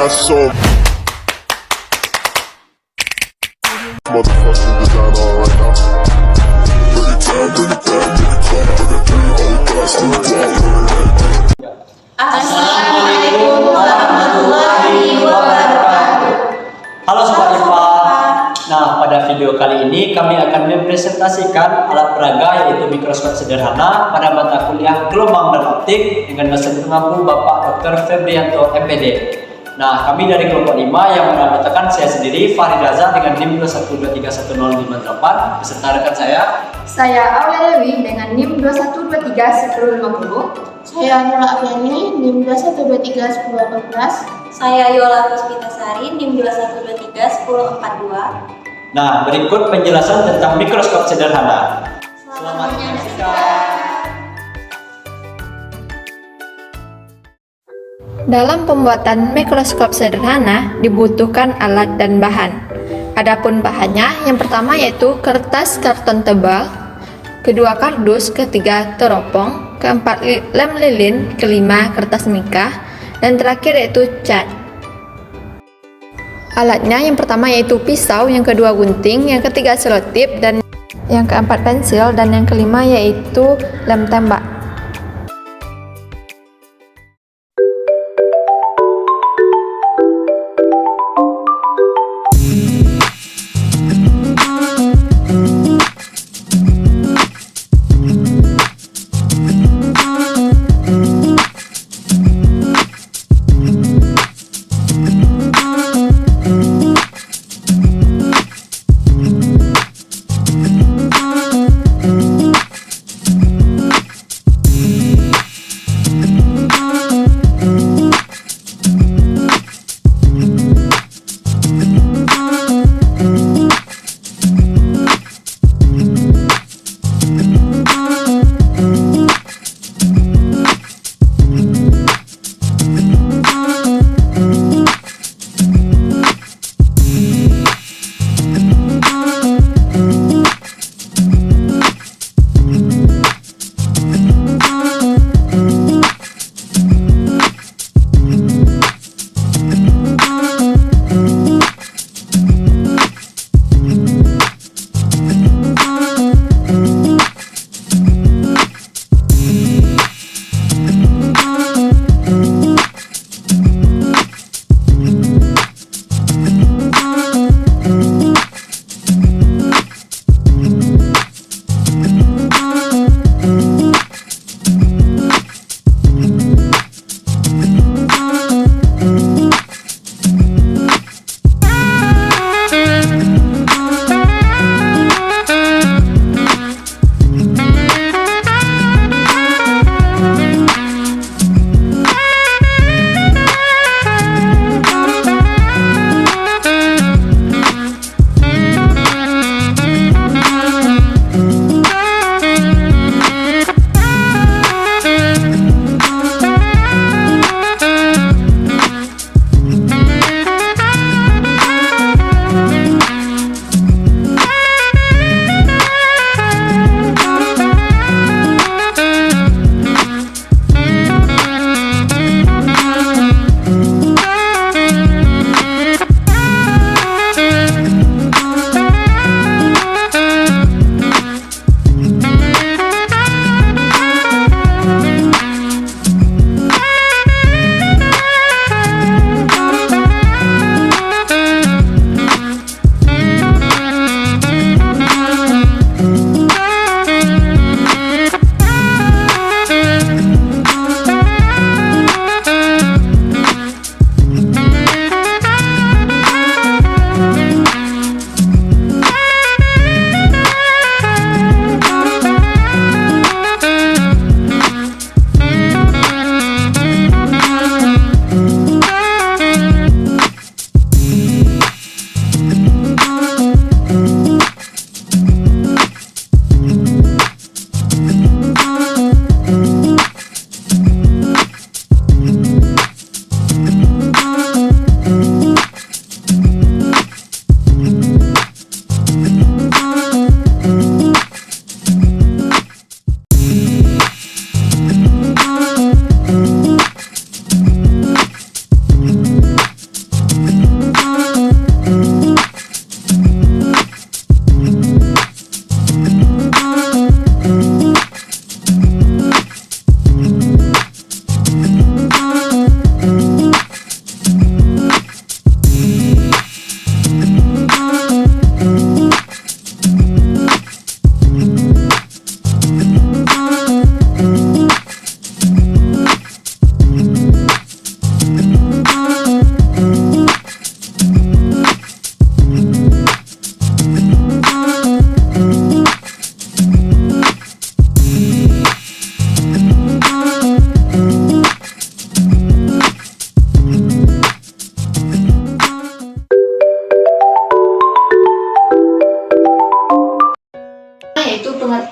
some motherfucking design on right now. Bring it down, bring it down, make it clap. I got 3 old guys to walk. Assalamualaikum warahmatullahi wabarakatuh. Halo Sobat IPA. Nah, pada video kali ini kami akan mempresentasikan alat peraga yaitu mikroskop sederhana pada mata kuliah gelombang dan optik dengan dosen pengampu Bapak Dr. Febrianto MPD. Nah, kami dari kelompok 5 yang menamakan saya sendiri Farid Raza dengan NIM 212310558 beserta rekan Saya Aulia Lewi dengan NIM 21231050. Saya Nurul Afiani, NIM 21231018. Saya Yola Puspitasari, NIM 21231042. Nah, berikut penjelasan tentang mikroskop sederhana. Selamat menyaksikan. Dalam pembuatan mikroskop sederhana dibutuhkan alat dan bahan. Adapun bahannya, yang pertama yaitu kertas karton tebal, kedua kardus, ketiga teropong, keempat lem lilin, kelima kertas mika, dan terakhir yaitu cat. Alatnya yang pertama yaitu pisau, yang kedua gunting, yang ketiga selotip, dan yang keempat pensil, dan yang kelima yaitu lem tembak.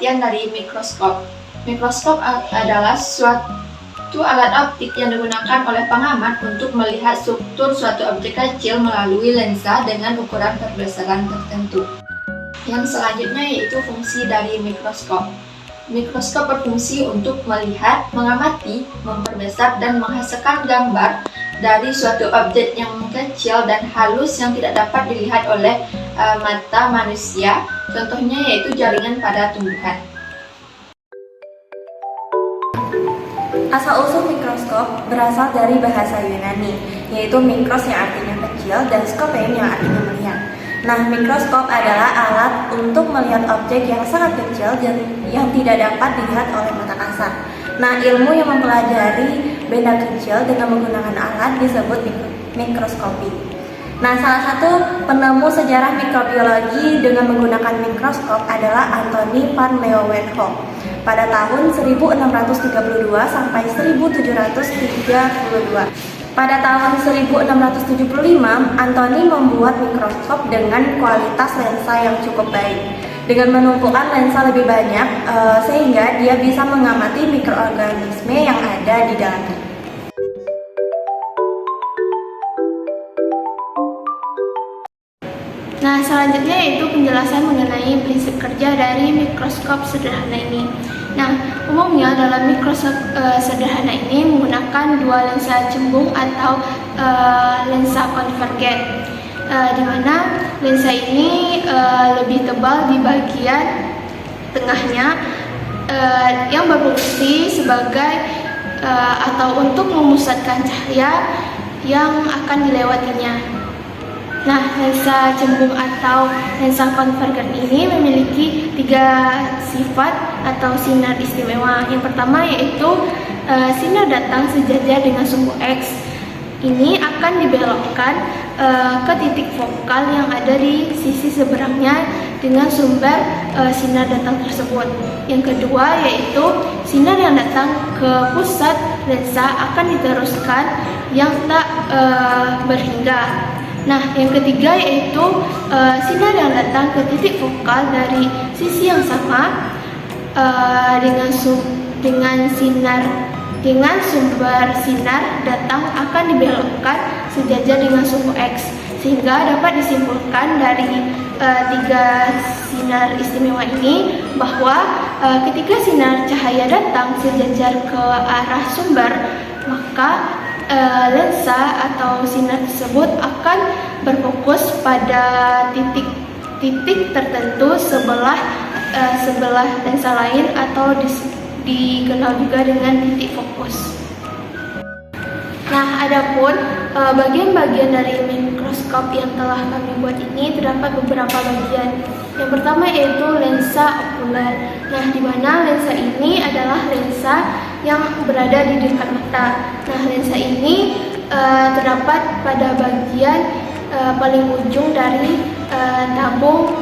pengertian dari mikroskop. Mikroskop adalah suatu alat optik yang digunakan oleh pengamat untuk melihat struktur suatu objek kecil melalui lensa dengan ukuran perbesaran tertentu. Yang selanjutnya yaitu fungsi dari mikroskop. Mikroskop berfungsi untuk melihat, mengamati, memperbesar, dan menghasilkan gambar dari suatu objek yang kecil dan halus yang tidak dapat dilihat oleh mata manusia. Contohnya yaitu jaringan pada tumbuhan. Asal-usul mikroskop berasal dari bahasa Yunani, yaitu mikros yang artinya kecil dan skopein yang artinya melihat. Nah, mikroskop adalah alat untuk melihat objek yang sangat kecil dan yang tidak dapat dilihat oleh mata kasar. Nah, ilmu yang mempelajari benda kecil dengan menggunakan alat disebut mikroskopi. Nah, salah satu penemu sejarah mikrobiologi dengan menggunakan mikroskop adalah Antoni van Leeuwenhoek pada tahun 1632 sampai 1732. Pada tahun 1675, Antoni membuat mikroskop dengan kualitas lensa yang cukup baik. Dengan menumpukan lensa lebih banyak, sehingga dia bisa mengamati mikroorganisme yang ada di dalamnya. Nah, selanjutnya yaitu penjelasan mengenai prinsip kerja dari mikroskop sederhana ini. Nah, umumnya dalam mikroskop sederhana ini menggunakan dua lensa cembung atau lensa konvergen, di mana lensa ini lebih tebal di bagian tengahnya, yang berfungsi sebagai atau untuk memusatkan cahaya yang akan dilewatinya. Nah, lensa cembung atau lensa konvergen ini memiliki 3 sifat atau sinar istimewa. Yang pertama yaitu sinar datang sejajar dengan sumbu X. Ini akan dibelokkan ke titik fokal yang ada di sisi seberangnya dengan sumber sinar datang tersebut. Yang kedua yaitu sinar yang datang ke pusat lensa akan diteruskan yang tak berhingga. Nah, yang ketiga yaitu sinar yang datang ke titik fokal dari sisi yang sama dengan sumber sinar datang akan dibelokkan sejajar dengan sumbu X, sehingga dapat disimpulkan dari 3 sinar istimewa ini bahwa ketika sinar cahaya datang sejajar ke arah sumber, maka lensa atau sinar tersebut akan berfokus pada titik tertentu sebelah lensa lain atau dikenal juga dengan titik fokus. Nah, adapun bagian-bagian dari mikroskop yang telah kami buat ini terdapat beberapa bagian. Yang pertama yaitu lensa okuler. Nah, di mana lensa ini adalah lensa yang berada di dekat mata. Nah, lensa ini terdapat pada bagian paling ujung dari tabung.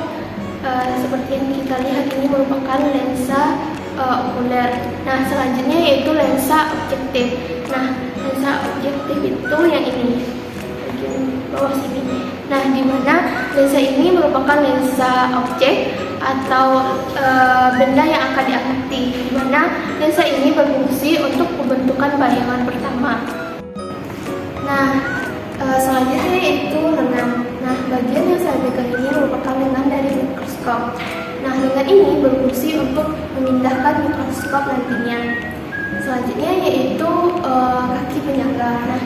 Seperti yang kita lihat ini merupakan lensa okuler. Nah, selanjutnya yaitu lensa objektif. Nah, lensa objektif itu yang ini, bagian bawah sini. Nah, di mana lensa ini merupakan lensa objek atau benda yang akan diamati, di mana lensa ini berfungsi untuk pembentukan bayangan pertama. Nah, selanjutnya yaitu lengan. Nah, bagian yang saya pegang ini merupakan lengan dari mikroskop. Nah, lengan ini berfungsi untuk memindahkan mikroskop nantinya. Selanjutnya yaitu kaki penyangga. Nah,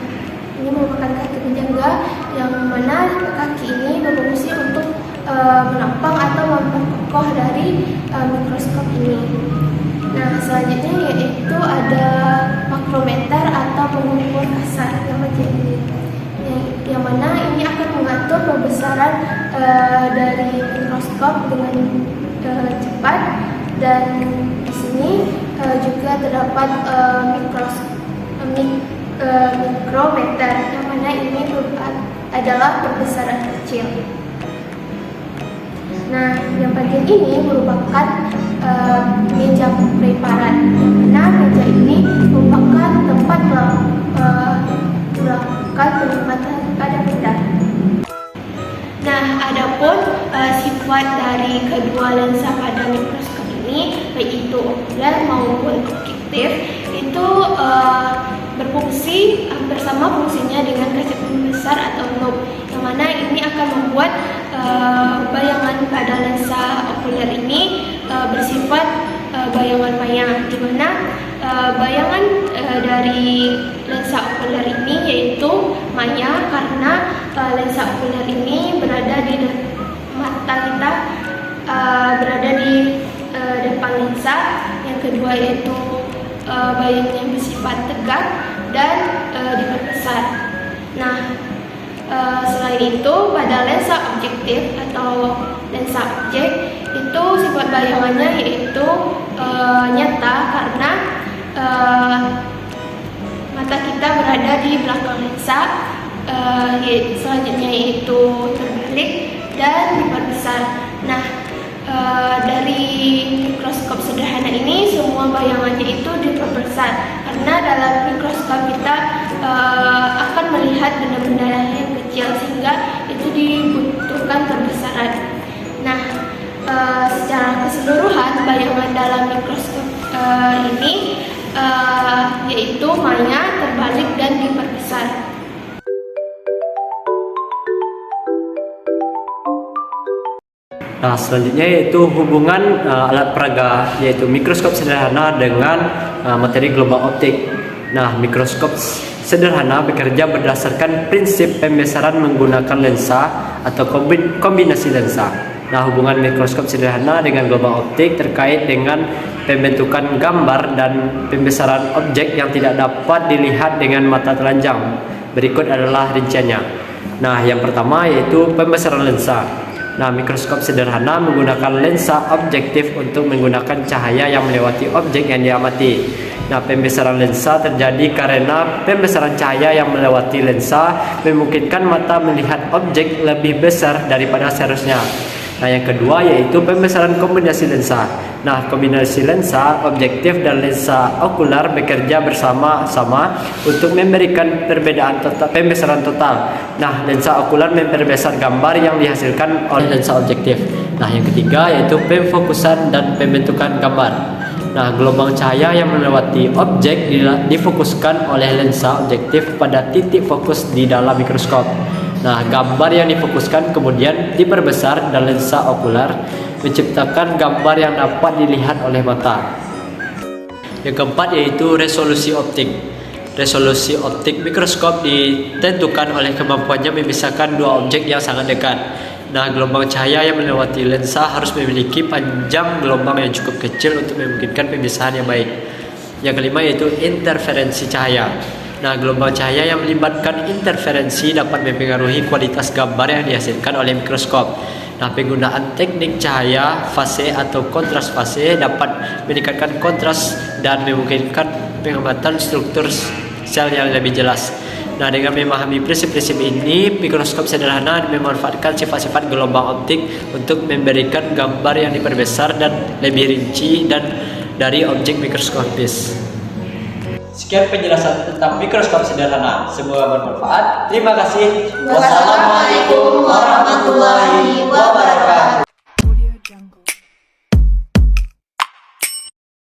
ini merupakan kaki penyangga yang mana kaki ini berfungsi untuk menampang atau memperkokoh dari mikroskop ini. Nah, selanjutnya yaitu ada makrometer atau pengukur kasar yang bagian ini, yang mana ini akan mengatur perbesaran dari mikroskop dengan cepat, dan di sini juga terdapat mikrometer yang mana ini adalah perbesaran kecil. Nah, yang bagian ini merupakan meja preparat, yang mana meja ini merupakan tempat melakukan penempatan pada benda. Nah, adapun sifat dari kedua lensa pada mikroskop ini baik itu okuler maupun objektif, itu berfungsi hampir sama fungsinya dengan kaca pembesar atau loop, yang mana ini akan membuat bayangan pada lensa okuler ini bersifat bayangan maya, di mana bayangan dari lensa okuler ini yaitu maya karena lensa okuler ini berada di mata kita, berada di depan lensa. Yang kedua yaitu bayangan yang bersifat tegak dan diperbesar. Nah, selain itu pada lensa objektif atau lensa objek itu sifat bayangannya yaitu nyata karena mata kita berada di belakang lensa, selanjutnya yaitu terbalik dan diperbesar. Nah, dari mikroskop sederhana ini semua bayangannya itu diperbesar karena dalam mikroskop kita akan melihat benda-benda yang kecil sehingga itu dibutuhkan perbesaran. Nah, secara keseluruhan bayangan dalam mikroskop ini yaitu maya, terbalik dan diperbesar. Nah, selanjutnya yaitu hubungan alat peraga yaitu mikroskop sederhana dengan materi gelombang optik. Nah, mikroskop sederhana bekerja berdasarkan prinsip pembesaran menggunakan lensa atau kombinasi lensa. Nah, hubungan mikroskop sederhana dengan gelombang optik terkait dengan pembentukan gambar dan pembesaran objek yang tidak dapat dilihat dengan mata telanjang. Berikut adalah rinciannya. Nah, yang pertama yaitu pembesaran lensa. Nah, mikroskop sederhana menggunakan lensa objektif untuk menggunakan cahaya yang melewati objek yang diamati. Nah, pembesaran lensa terjadi karena pembesaran cahaya yang melewati lensa memungkinkan mata melihat objek lebih besar daripada seharusnya. Nah, yang kedua yaitu pembesaran kombinasi lensa. Nah, kombinasi lensa objektif dan lensa okular bekerja bersama-sama untuk memberikan perbedaan pembesaran total. Nah, lensa okular memperbesar gambar yang dihasilkan oleh lensa objektif. Nah, yang ketiga yaitu pemfokusan dan pembentukan gambar. Nah, gelombang cahaya yang melewati objek difokuskan oleh lensa objektif pada titik fokus di dalam mikroskop. Nah, gambar yang difokuskan kemudian diperbesar dan lensa okular menciptakan gambar yang dapat dilihat oleh mata. Yang keempat yaitu resolusi optik. Resolusi optik mikroskop ditentukan oleh kemampuannya memisahkan dua objek yang sangat dekat. Nah, gelombang cahaya yang melewati lensa harus memiliki panjang gelombang yang cukup kecil untuk memungkinkan pemisahan yang baik. Yang kelima yaitu interferensi cahaya. Nah, gelombang cahaya yang melibatkan interferensi dapat mempengaruhi kualitas gambar yang dihasilkan oleh mikroskop. Nah, penggunaan teknik cahaya fase atau kontras fase dapat meningkatkan kontras dan memungkinkan pengamatan struktur sel yang lebih jelas. Nah, dengan memahami prinsip-prinsip ini, mikroskop sederhana memanfaatkan sifat-sifat gelombang optik untuk memberikan gambar yang diperbesar dan lebih rinci dan dari objek mikroskopis. Sekian penjelasan tentang mikroskop sederhana. Semoga bermanfaat. Terima kasih. Wassalamualaikum warahmatullahi wabarakatuh.